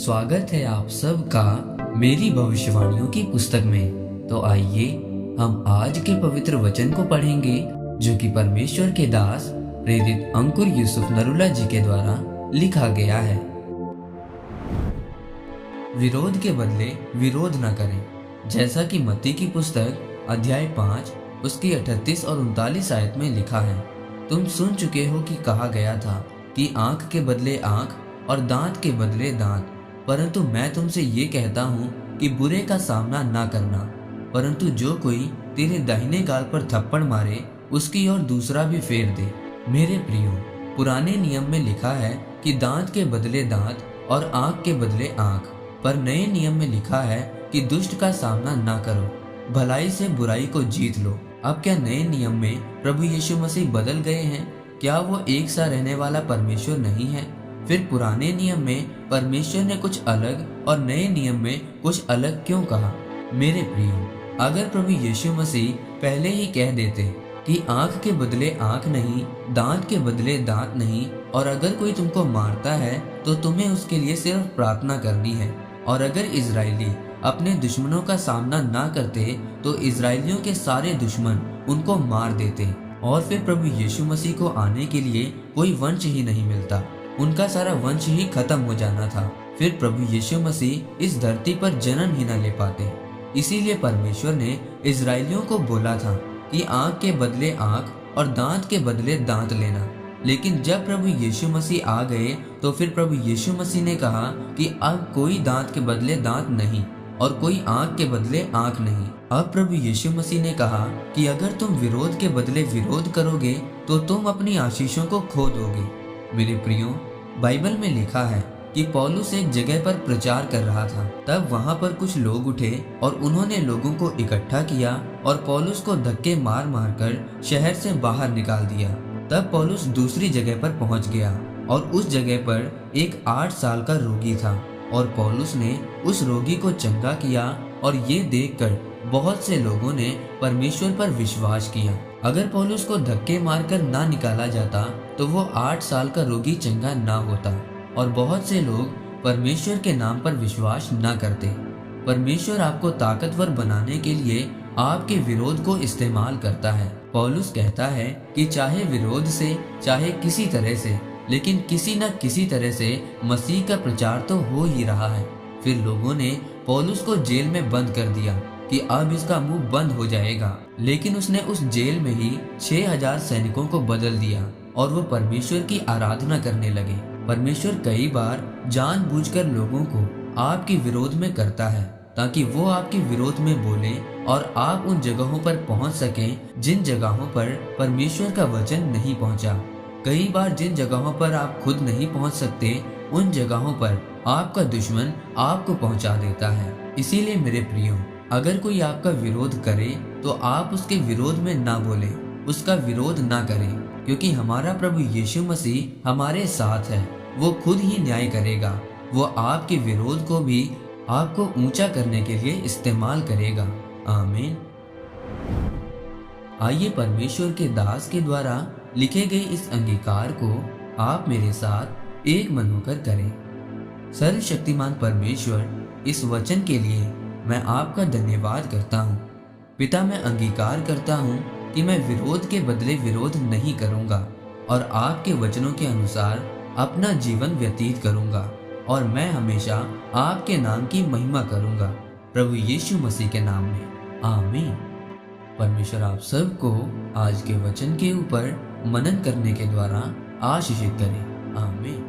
स्वागत है आप सबका मेरी भविष्यवाणियों की पुस्तक में। तो आइए हम आज के पवित्र वचन को पढ़ेंगे जो कि परमेश्वर के दास प्रेरित अंकुर यूसुफ नरूला जी के द्वारा लिखा गया है। विरोध के बदले विरोध न करें, जैसा कि मत्ती की पुस्तक अध्याय 5 उसकी 38 और 39 आयत में लिखा है। तुम सुन चुके हो कि कहा गया था कि आंख के बदले आंख और दांत के बदले दांत, परंतु मैं तुमसे ये कहता हूँ कि बुरे का सामना ना करना, परंतु जो कोई तेरे दाहिने गाल पर थप्पड़ मारे उसकी ओर दूसरा भी फेर दे। मेरे प्रियो, पुराने नियम में लिखा है कि दांत के बदले दांत और आंख के बदले आंख, पर नए नियम में लिखा है कि दुष्ट का सामना ना करो, भलाई से बुराई को जीत लो। अब क्या नए नियम में प्रभु यीशु मसीह बदल गए हैं? क्या वो एक सा रहने वाला परमेश्वर नहीं है? फिर पुराने नियम में परमेश्वर ने कुछ अलग और नए नियम में कुछ अलग क्यों कहा? मेरे प्रियो, अगर प्रभु यीशु मसीह पहले ही कह देते कि आंख के बदले आंख नहीं, दांत के बदले दांत नहीं, और अगर कोई तुमको मारता है तो तुम्हें उसके लिए सिर्फ प्रार्थना करनी है, और अगर इजरायली अपने दुश्मनों का सामना ना करते तो इजरायलियों के सारे दुश्मन उनको मार देते, और फिर प्रभु यीशु मसीह को आने के लिए कोई वंश ही नहीं मिलता, उनका सारा वंश ही खत्म हो जाना था। फिर प्रभु यीशु मसीह इस धरती पर जन्म ही न ले पाते। इसीलिए परमेश्वर ने इजरायलियों को बोला था कि आंख के बदले आंख और दांत के बदले दांत लेना। लेकिन जब प्रभु यीशु मसीह आ गए तो फिर प्रभु यीशु मसीह ने कहा कि अब कोई दांत के बदले दांत नहीं और कोई आंख के बदले आंख नहीं। अब प्रभु यीशु मसीह ने कहा कि अगर तुम विरोध के बदले विरोध करोगे तो तुम अपनी आशीषों को खो दोगे। मेरे प्रियो, बाइबल में लिखा है कि पौलुस एक जगह पर प्रचार कर रहा था। तब वहां पर कुछ लोग उठे और उन्होंने लोगों को इकट्ठा किया और पौलुस को धक्के मार मार कर शहर से बाहर निकाल दिया। तब पौलुस दूसरी जगह पर पहुंच गया और उस जगह पर एक 8 साल का रोगी था, और पौलुस ने उस रोगी को चंगा किया, और ये देखकर बहुत से लोगों ने परमेश्वर पर विश्वास किया। अगर पौलुस को धक्के मारकर ना निकाला जाता तो वो 8 साल का रोगी चंगा ना होता, और बहुत से लोग परमेश्वर के नाम पर विश्वास ना करते। परमेश्वर आपको ताकतवर बनाने के लिए आपके विरोध को इस्तेमाल करता है। पौलुस कहता है कि चाहे विरोध से चाहे किसी तरह से, लेकिन किसी न किसी तरह से मसीह का प्रचार तो हो ही रहा है। फिर लोगों ने पौलुस को जेल में बंद कर दिया कि अब इसका मुंह बंद हो जाएगा, लेकिन उसने उस जेल में ही 6000 सैनिकों को बदल दिया और वो परमेश्वर की आराधना करने लगे। परमेश्वर कई बार जानबूझकर लोगों को आपके विरोध में करता है ताकि वो आपके विरोध में बोले और आप उन जगहों पर पहुंच सकें जिन जगहों पर परमेश्वर का वचन नहीं पहुंचा। कई बार जिन जगहों पर आप खुद नहीं पहुंच सकते, उन जगहों पर आपका दुश्मन आपको पहुंचा देता है। इसीलिए मेरे प्रियो, अगर कोई आपका विरोध करे तो आप उसके विरोध में ना बोले, उसका विरोध ना करें, क्योंकि हमारा प्रभु यीशु मसीह हमारे साथ है। वो खुद ही न्याय करेगा। वो आपके विरोध को भी आपको ऊंचा करने के लिए इस्तेमाल करेगा। आमीन। आइए परमेश्वर के दास के द्वारा लिखे गए इस अंगीकार को आप मेरे साथ एक मन होकर करें। सर्वशक्तिमान परमेश्वर, इस वचन के लिए मैं आपका धन्यवाद करता हूँ। पिता, मैं अंगीकार करता हूँ कि मैं विरोध के बदले विरोध नहीं करूँगा और आपके वचनों के अनुसार अपना जीवन व्यतीत करूँगा, और मैं हमेशा आपके नाम की महिमा करूँगा, प्रभु यीशु मसीह के नाम में। आमीन। परमेश्वर आप सबको आज के वचन के ऊपर मनन करने के द्वारा आशीषित करे। आमीन।